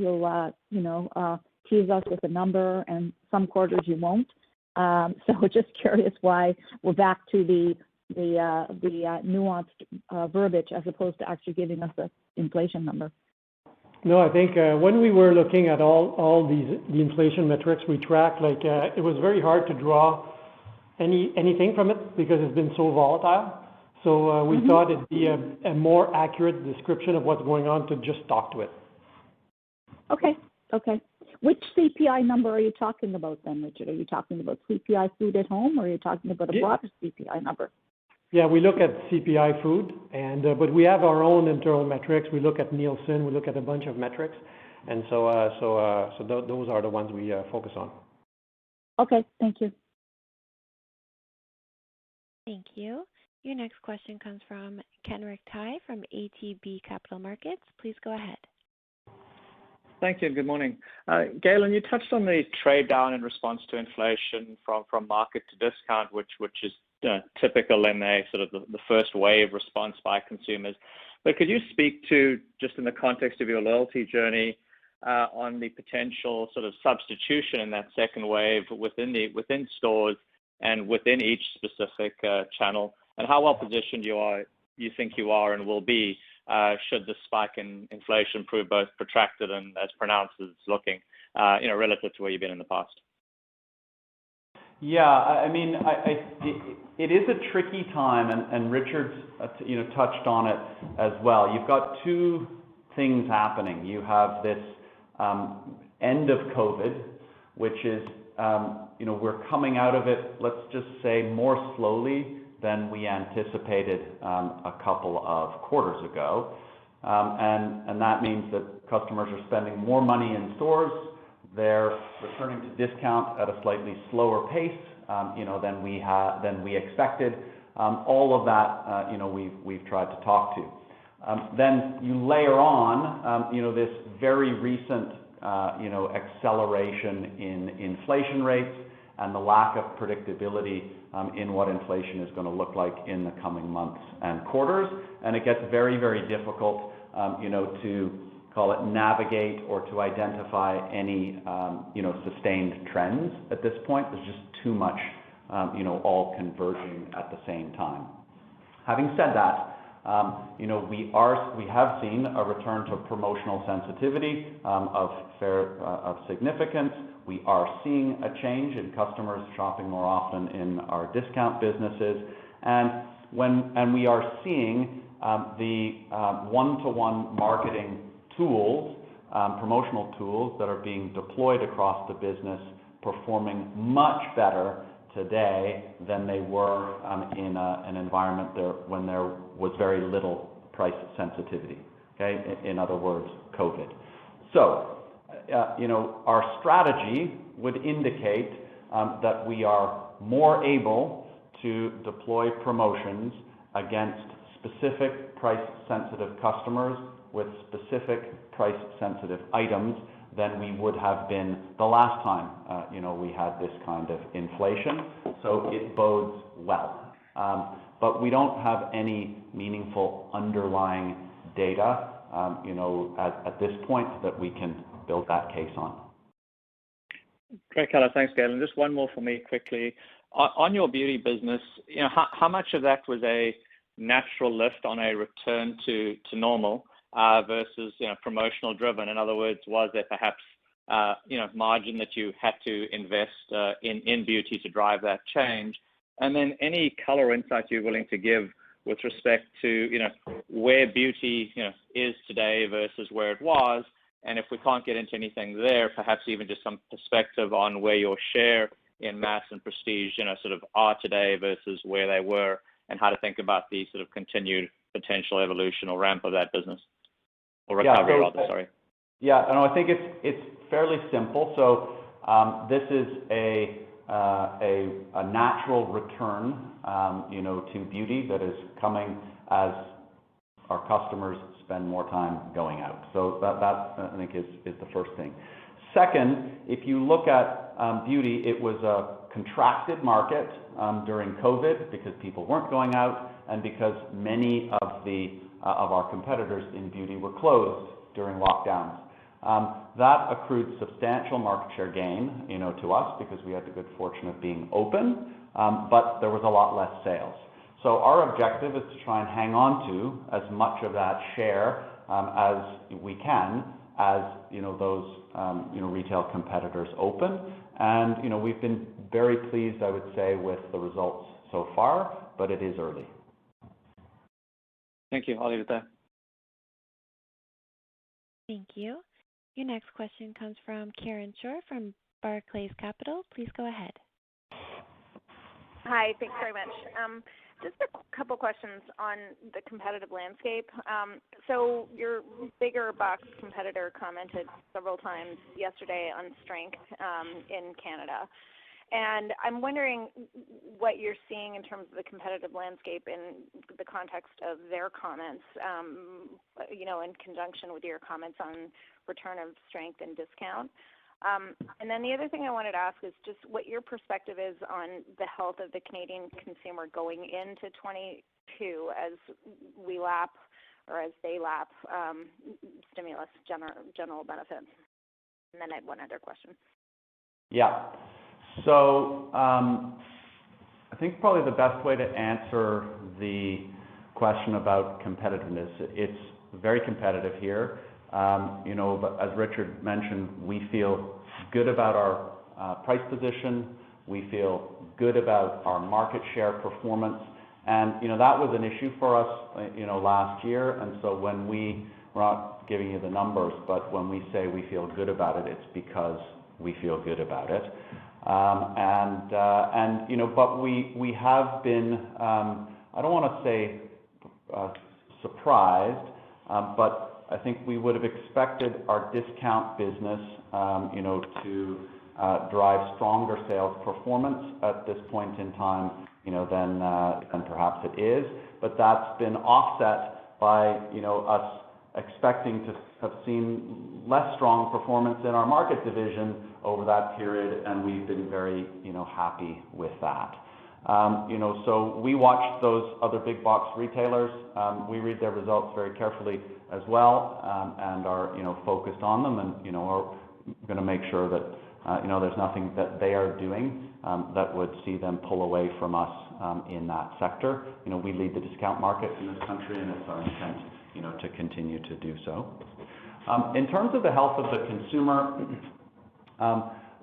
tease us with a number, and some quarters you won't. So just curious why we're back to the nuanced verbiage as opposed to actually giving us the inflation number. No, I think when we were looking at all the inflation metrics we track, it was very hard to draw anything from it because it's been so volatile. So we thought it'd be a more accurate description of what's going on to just talk to it. Okay. Which CPI number are you talking about then, Richard? Are you talking about CPI food at home, or are you talking about a broader CPI number? Yeah, we look at CPI food, but we have our own internal metrics. We look at Nielsen, we look at a bunch of metrics, and so those are the ones we focus on. Okay, thank you. Thank you. Your next question comes from Kenric Tyghe from ATB Capital Markets. Please go ahead. Thank you, and good morning. Galen, you touched on the trade down in response to inflation from market to discount, which is typical in a sort of the first wave response by consumers. But could you speak to, just in the context of your loyalty journey, on the potential sort of substitution in that second wave within stores and within each specific channel, and how well positioned you think you are and will be should the spike in inflation prove both protracted and as pronounced as it's looking, relative to where you've been in the past? Yeah, I mean, it is a tricky time, and Richard's touched on it as well. You've got two things happening. You have this end of COVID, which is we're coming out of it, let's just say, more slowly than we anticipated a couple of quarters ago, and that means that customers are spending more money in stores. They're returning to discount at a slightly slower pace, than we expected. All of that, we've tried to talk to. Then you layer on, this very recent, acceleration in inflation rates and the lack of predictability in what inflation is going to look like in the coming months and quarters, and it gets very, very difficult, to call it navigate or to identify any, sustained trends at this point. There's just too much, all converging at the same time. Having said that, we have seen a return to promotional sensitivity of significance. We are seeing a change in customers shopping more often in our discount businesses, and we are seeing the one-to-one marketing tools, promotional tools that are being deployed across the business performing much better today than they were in an environment when there was very little price sensitivity. Okay, in other words, COVID. So, our strategy would indicate that we are more able to deploy promotions against specific price-sensitive customers with specific price-sensitive items than we would have been the last time, we had this kind of inflation. So it bodes well. But we don't have any meaningful underlying data, at this point that we can build that case on. Great, Keller. Thanks, Galen. Just one more for me quickly. On your beauty business, how much of that was a natural lift on a return to normal versus promotional driven? In other words, was there perhaps margin that you had to invest in beauty to drive that change? And then any color or insight you're willing to give with respect to where beauty is today versus where it was, and if we can't get into anything there, perhaps even just some perspective on where your share in mass and prestige sort of are today versus where they were, and how to think about the sort of continued potential evolution or ramp of that business, or recovery rather. Sorry. Yeah, no, I think it's fairly simple. So this is a natural return, to beauty that is coming as our customers spend more time going out. So that I think is the first thing. Second, if you look at beauty, it was a contracted market during COVID because people weren't going out and because many of our competitors in beauty were closed during lockdowns. That accrued substantial market share gain, to us because we had the good fortune of being open, but there was a lot less sales. So our objective is to try and hang on to as much of that share as we can as those retail competitors open. And we've been very pleased, I would say, with the results so far, but it is early. Thank you. I'll leave it there. Thank you. Your next question comes from Karen Shore from Barclays Capital. Please go ahead. Hi, thanks very much. Just a couple questions on the competitive landscape. So your bigger box competitor commented several times yesterday on strength in Canada. And I'm wondering what you're seeing in terms of the competitive landscape in the context of their comments, in conjunction with your comments on return of strength and discount. And then the other thing I wanted to ask is just what your perspective is on the health of the Canadian consumer going into 22 as we lap, or as they lap, stimulus general benefits. And then I have one other question. Yeah. So I think probably the best way to answer the question about competitiveness, it's very competitive here. But as Richard mentioned, we feel good about our price position. We feel good about our market share performance. And, that was an issue for us, last year. And so when we're not giving you the numbers, but when we say we feel good about it, it's because we feel good about it. But we have been, I don't want to say surprised, but I think we would have expected our discount business, to drive stronger sales performance at this point in time, than perhaps it is. But that's been offset by, us expecting to have seen less strong performance in our market division over that period, and we've been very, happy with that. So we watch those other big box retailers. We read their results very carefully as well, and are, focused on them, and, are going to make sure that, there's nothing that they are doing that would see them pull away from us in that sector. We lead the discount market in this country, and it's our intent, to continue to do so. In terms of the health of the consumer,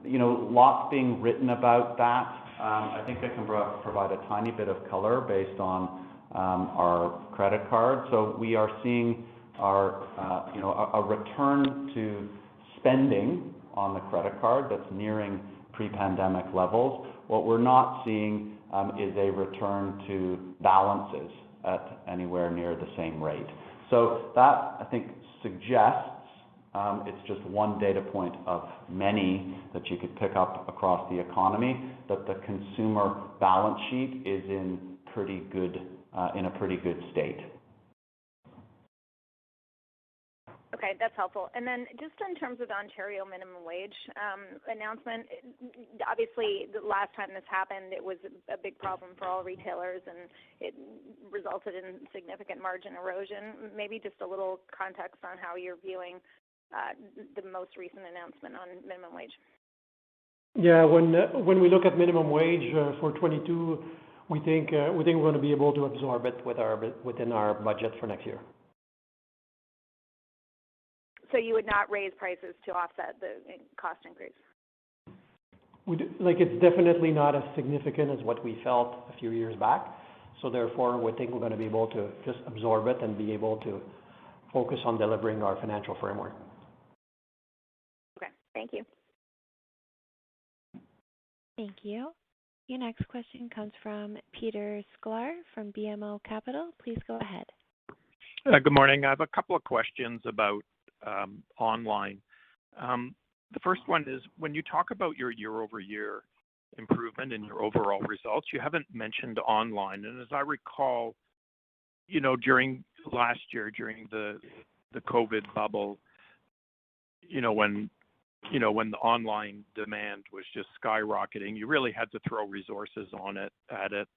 lots being written about that. I think I can provide a tiny bit of color based on our credit card. So we are seeing a return to spending on the credit card that's nearing pre-pandemic levels. What we're not seeing is a return to balances at anywhere near the same rate. So that, I think, suggests it's just one data point of many that you could pick up across the economy, that the consumer balance sheet is in a pretty good state. Okay, that's helpful. And then just in terms of the Ontario minimum wage announcement, obviously the last time this happened, it was a big problem for all retailers, and it resulted in significant margin erosion. Maybe just a little context on how you're viewing the most recent announcement on minimum wage. Yeah, when we look at minimum wage for 22, We think we're going to be able to absorb it within our budget for next year. So you would not raise prices to offset the cost increase? It's definitely not as significant as what we felt a few years back. So therefore, we think we're going to be able to just absorb it and be able to focus on delivering our financial framework. Okay, thank you. Thank you. Your next question comes from Peter Sklar from BMO Capital. Please go ahead. Good morning. I have a couple of questions about online. The first one is, when you talk about your year-over-year improvement in your overall results, you haven't mentioned online. And as I recall, during last year, during the COVID bubble, when the online demand was just skyrocketing, you really had to throw resources at it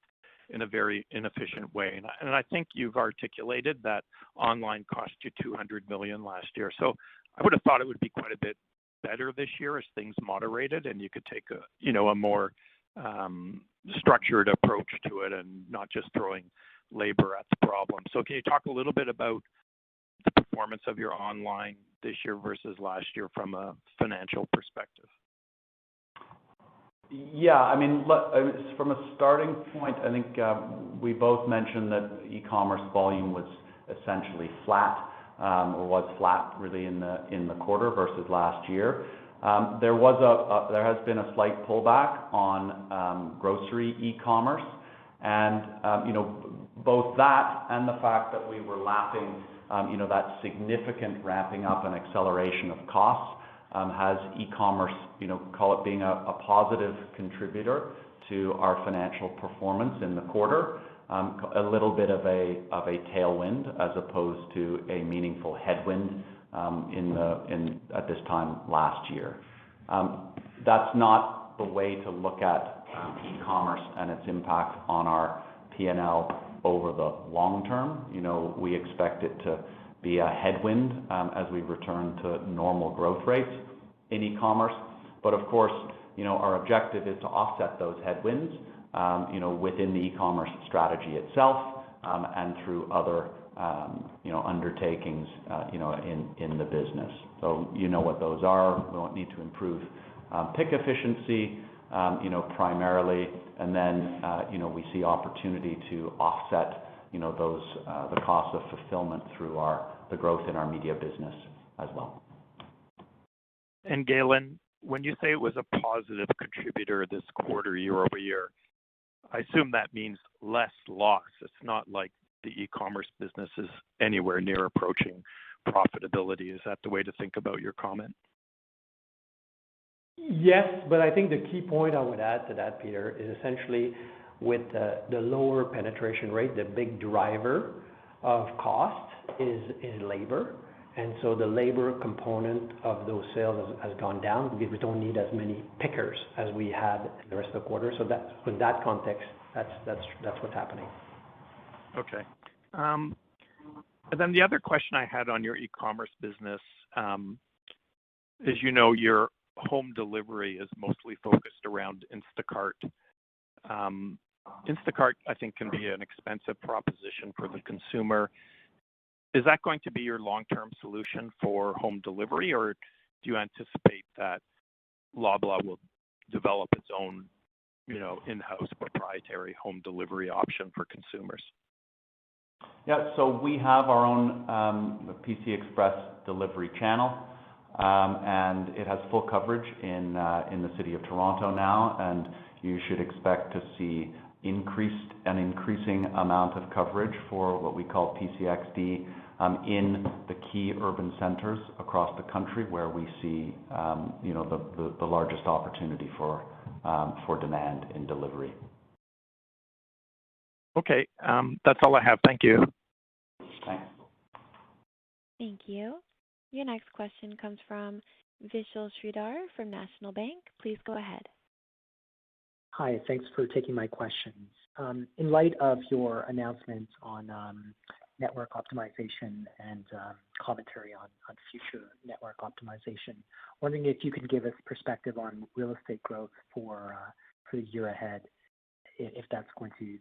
in a very inefficient way. And I think you've articulated that online cost you $200 million last year. So I would have thought it would be quite a bit better this year as things moderated and you could take a more structured approach to it and not just throwing labor at the problem. So can you talk a little bit about the performance of your online this year versus last year from a financial perspective? Yeah, from a starting point, I think we both mentioned that e-commerce volume was essentially flat, or was flat really in the quarter versus last year. There has been a slight pullback on grocery e-commerce, and both that and the fact that we were lapping that significant ramping up and acceleration of costs has e-commerce, call it being a positive contributor to our financial performance in the quarter, a little bit of a tailwind as opposed to a meaningful headwind at this time last year. That's not the way to look at e-commerce and its impact on our P&L over the long term. We expect it to be a headwind as we return to normal growth rates in e-commerce. But of course, our objective is to offset those headwinds, within the e-commerce strategy itself, and through other, undertakings, in the business. So what those are. We won't need to improve pick efficiency, primarily, and then, we see opportunity to offset, those the cost of fulfillment through the growth in our media business as well. And Galen, when you say it was a positive contributor this quarter year over year, I assume that means less loss. It's not like the e-commerce business is anywhere near approaching profitability. Is that the way to think about your comment? Yes, but I think the key point I would add to that, Peter, is essentially with the lower penetration rate, the big driver of cost is labor. And so the labor component of those sales has gone down because we don't need as many pickers as we had in the rest of the quarter. So that, in that context, that's what's happening. Okay. And then the other question I had on your e-commerce business is, your home delivery is mostly focused around Instacart. Instacart, I think, can be an expensive proposition for the consumer. Is that going to be your long-term solution for home delivery, or do you anticipate that Loblaw will develop its own, in-house proprietary home delivery option for consumers? Yeah, so we have our own PC Express delivery channel, and it has full coverage in the city of Toronto now, and you should expect to see an increasing amount of coverage for what we call PCXD in the key urban centers across the country where we see the largest opportunity for demand in delivery. Okay, that's all I have. Thank you. Thanks. Thank you. Your next question comes from Vishal Shreedhar from National Bank. Please go ahead. Hi, thanks for taking my questions. In light of your announcements on network optimization and commentary on future network optimization, wondering if you could give us perspective on real estate growth for the year ahead. if that's going to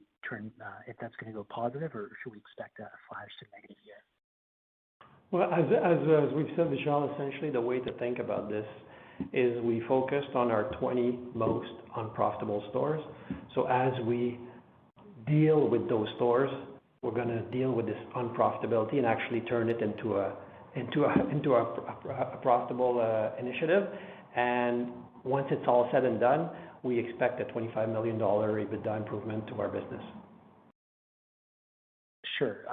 if that's going to go positive, or should we expect a flash to negative year? Well, as we've said, Vishal, essentially the way to think about this is we focused on our 20 most unprofitable stores. So as we deal with those stores, we're going to deal with this unprofitability and actually turn it into a profitable initiative. And once it's all said and done, we expect a $25 million EBITDA improvement to our business. Sure.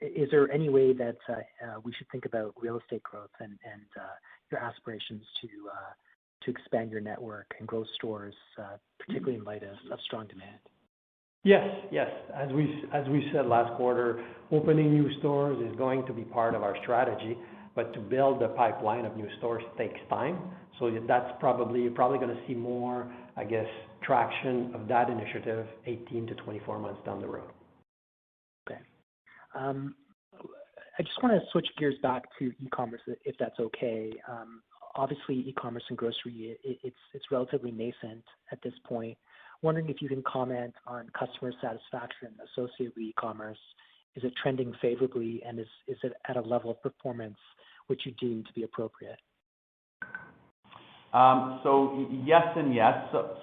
Is there any way that we should think about real estate growth and your aspirations to expand your network and grow stores, particularly in light of strong demand? Yes. As we said last quarter, opening new stores is going to be part of our strategy, but to build a pipeline of new stores takes time. So that's you're probably going to see more, I guess, traction of that initiative 18 to 24 months down the road. Okay. I just want to switch gears back to e-commerce, if that's okay. Obviously, e-commerce and grocery, it's relatively nascent at this point. Wondering if you can comment on customer satisfaction associated with e-commerce. Is it trending favorably, and is it at a level of performance which you deem to be appropriate? So yes and yes.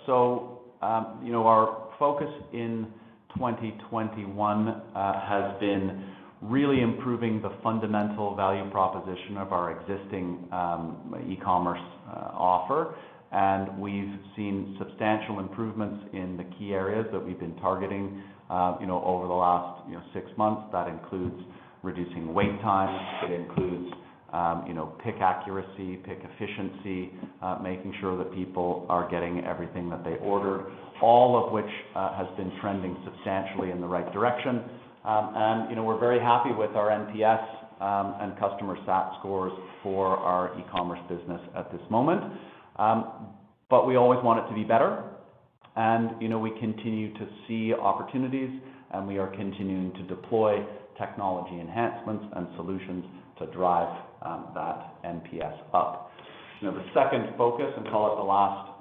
So our focus in 2021 has been really improving the fundamental value proposition of our existing e-commerce offer. And we've seen substantial improvements in the key areas that we've been targeting, over the last 6 months. That includes reducing wait times. It includes, pick accuracy, pick efficiency, making sure that people are getting everything that they ordered, all of which has been trending substantially in the right direction. And we're very happy with our NPS and customer SAT scores for our e-commerce business at this moment. But we always want it to be better. And, we continue to see opportunities, and we are continuing to deploy technology enhancements and solutions to drive that NPS up. The second focus, and call it the last,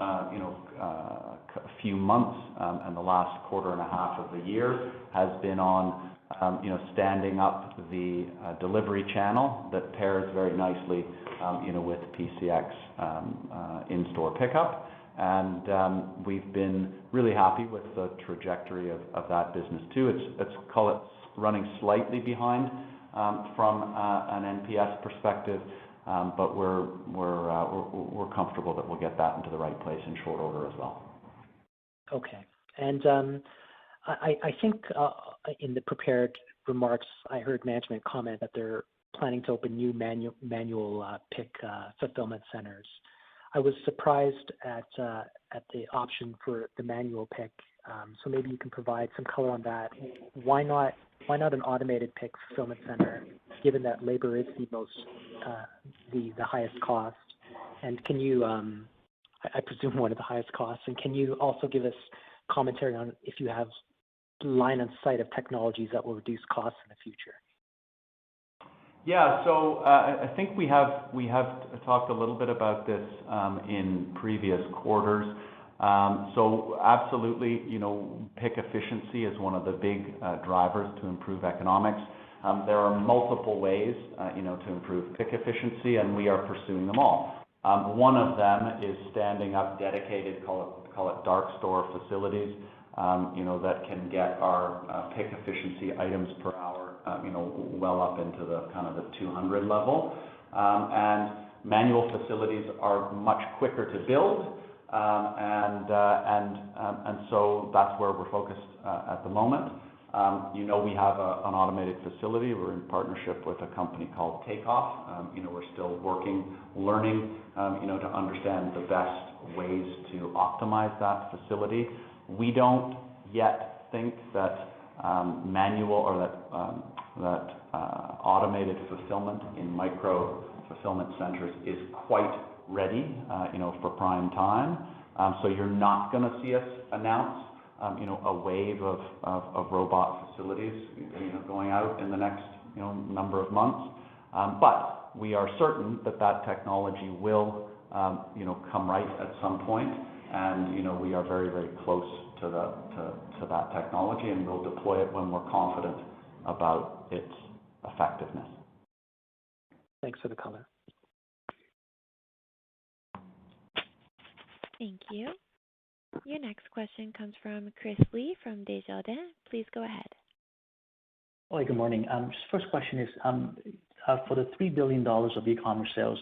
few months and the last quarter and a half of the year, has been on, standing up the delivery channel that pairs very nicely, with PCX in-store pickup. And we've been really happy with the trajectory of that business too. It's call it running slightly behind from an NPS perspective, but we're comfortable that we'll get that into the right place in short order as well. Okay. And I think in the prepared remarks, I heard management comment that they're planning to open new manual pick fulfillment centers. I was surprised at the option for the manual pick. So maybe you can provide some color on that. Why not an automated pick fulfillment center, given that labor is the most the highest cost? And can you, I presume one of the highest costs, and can you also give us commentary on if you have line of sight of technologies that will reduce costs in the future? Yeah, so I think we have talked a little bit about this in previous quarters. So absolutely, pick efficiency is one of the big drivers to improve economics. There are multiple ways, to improve pick efficiency, and we are pursuing them all. One of them is standing up dedicated, call it dark store facilities, that can get our pick efficiency items per hour, well up into the kind of the 200 level. And manual facilities are much quicker to build, and so that's where we're focused at the moment. We have an automated facility. We're in partnership with a company called Takeoff. We're still learning, to understand the best ways to optimize that facility. We don't yet think that manual or that automated fulfillment in micro fulfillment centers is quite ready, for prime time. So you're not going to see us announce, a wave of robot facilities, going out in the next, number of months. But we are certain that technology will, come right at some point. And, we are very, very close to that technology, and we'll deploy it when we're confident about its effectiveness. Thanks for the color. Thank you. Your next question comes from Chris Lee from Desjardins. Please go ahead. Hi, good morning. Just first question is, for the $3 billion of e-commerce sales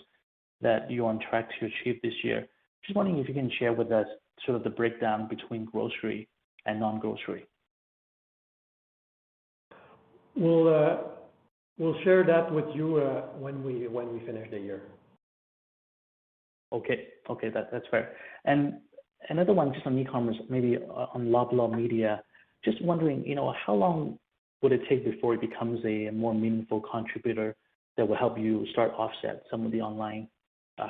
that you're on track to achieve this year, just wondering if you can share with us sort of the breakdown between grocery and non-grocery. We'll share that with you when we finish the year. Okay, that's fair. And another one just on e-commerce, maybe on Loblaw Media. Just wondering, how long would it take before it becomes a more meaningful contributor that will help you start offset some of the online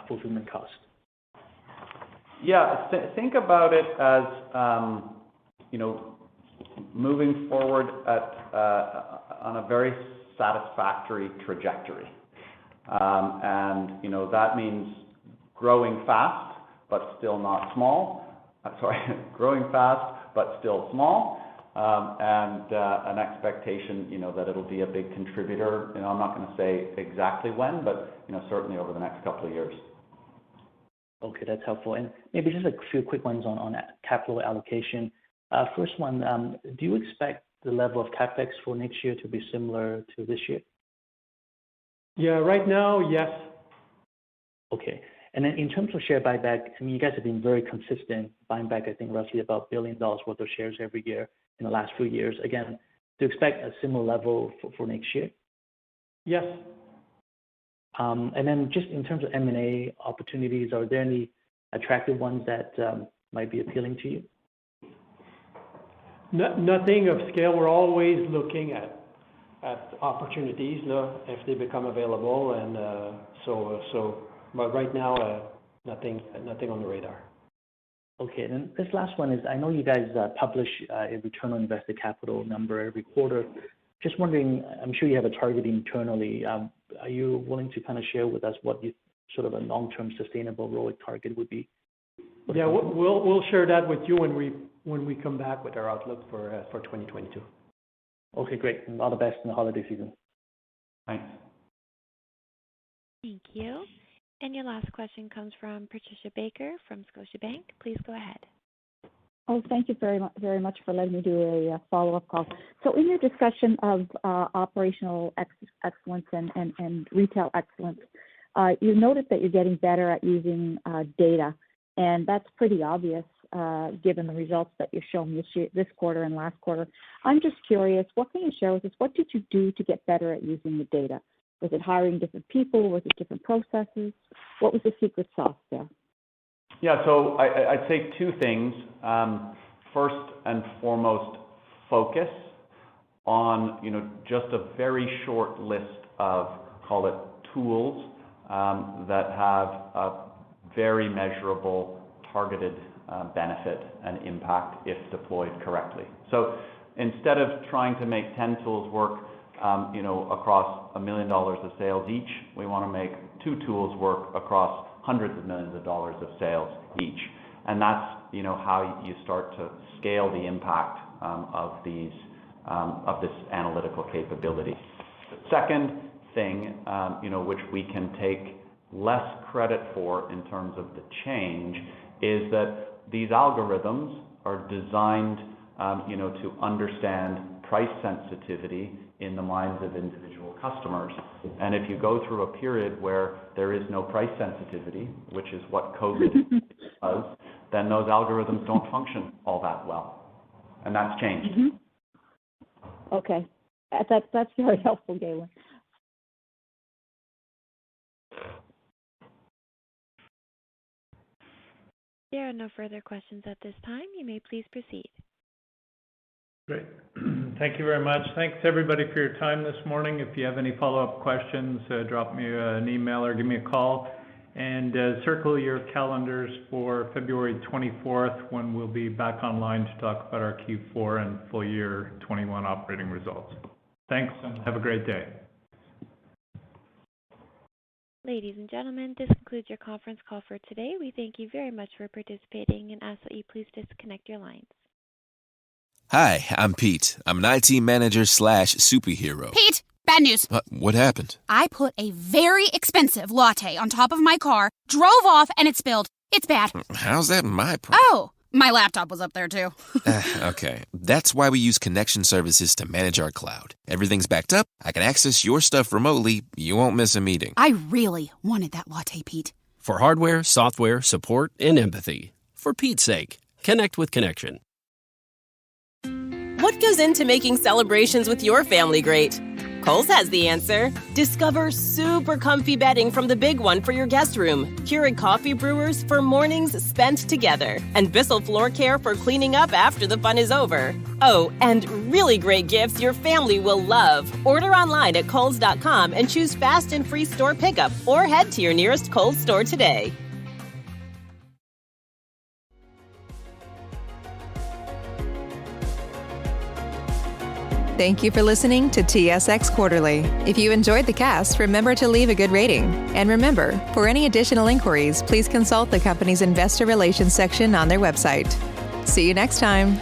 fulfillment costs? Yeah, think about it as moving forward on a very satisfactory trajectory, and that means growing fast but still not small. Growing fast but still small, and an expectation that it'll be a big contributor. I'm not going to say exactly when, but certainly over the next couple of years. Okay, that's helpful. And maybe just a few quick ones on capital allocation. First one, do you expect the level of CapEx for next year to be similar to this year? Yeah, right now, yes. Okay. And then in terms of share buyback, you guys have been very consistent, buying back, I think, roughly about $1 billion worth of shares every year in the last few years. Again, do you expect a similar level for next year? Yes. And then just in terms of M&A opportunities, are there any attractive ones that might be appealing to you? Nothing of scale. We're always looking at opportunities if they become available, and but right now, nothing on the radar. Okay, and this last one is, I know you guys publish a return on invested capital number every quarter. Just wondering, I'm sure you have a target internally. Are you willing to kind of share with us what you sort of a long-term sustainable ROIC target would be? Yeah, we'll share that with you when we come back with our outlook for 2022. Okay, great. And all the best in the holiday season. Thanks. Thank you. And your last question comes from Patricia Baker from Scotiabank. Please go ahead. Oh, thank you very much for letting me do a follow-up call. So in your discussion of operational excellence and retail excellence, you noted that you're getting better at using data, and that's pretty obvious given the results that you're showing this quarter and last quarter. I'm just curious, what can you share with us? What did you do to get better at using the data? Was it hiring different people? Was it different processes? What was the secret sauce there? Yeah, so I'd say two things. First and foremost, focus on just a very short list of, call it, tools that have a very measurable, targeted benefit and impact if deployed correctly. So instead of trying to make 10 tools work across $1 million of sales each, we want to make 2 tools work across hundreds of millions of dollars of sales each. And that's, how you start to scale the impact of this analytical capability. The second thing, which we can take less credit for in terms of the change, is that these algorithms are designed, to understand price sensitivity in the minds of individual customers. And if you go through a period where there is no price sensitivity, which is what COVID does, then those algorithms don't function all that well. And that's changed. Mm-hmm. Okay. That's very helpful, Galen. There are no further questions at this time. You may please proceed. Great. Thank you very much. Thanks everybody for your time this morning. If you have any follow-up questions, drop me an email or give me a call. And circle your calendars for February 24th when we'll be back online to talk about our Q4 and full year 21 operating results. Thanks and have a great day. Ladies and gentlemen, this concludes your conference call for today. We thank you very much for participating and ask that you please disconnect your lines. Hi, I'm Pete. I'm an IT manager / superhero. Pete, bad news. What happened? I put a very expensive latte on top of my car, drove off, and it spilled. It's bad. How's that my problem? Oh, my laptop was up there too. Okay, that's why we use connection services to manage our cloud. Everything's backed up. I can access your stuff remotely. You won't miss a meeting. I really wanted that latte, Pete. For hardware, software, support, and empathy. For Pete's sake, connect with Connection. What goes into making celebrations with your family great? Kohl's has the answer. Discover super comfy bedding from the Big One for your guest room, Keurig coffee brewers for mornings spent together, and Bissell floor care for cleaning up after the fun is over. Oh, and really great gifts your family will love. Order online at Kohls.com and choose fast and free store pickup, or head to your nearest Kohl's store today. Thank you for listening to TSX Quarterly. If you enjoyed the cast, remember to leave a good rating. And remember, for any additional inquiries, please consult the company's investor relations section on their website. See you next time.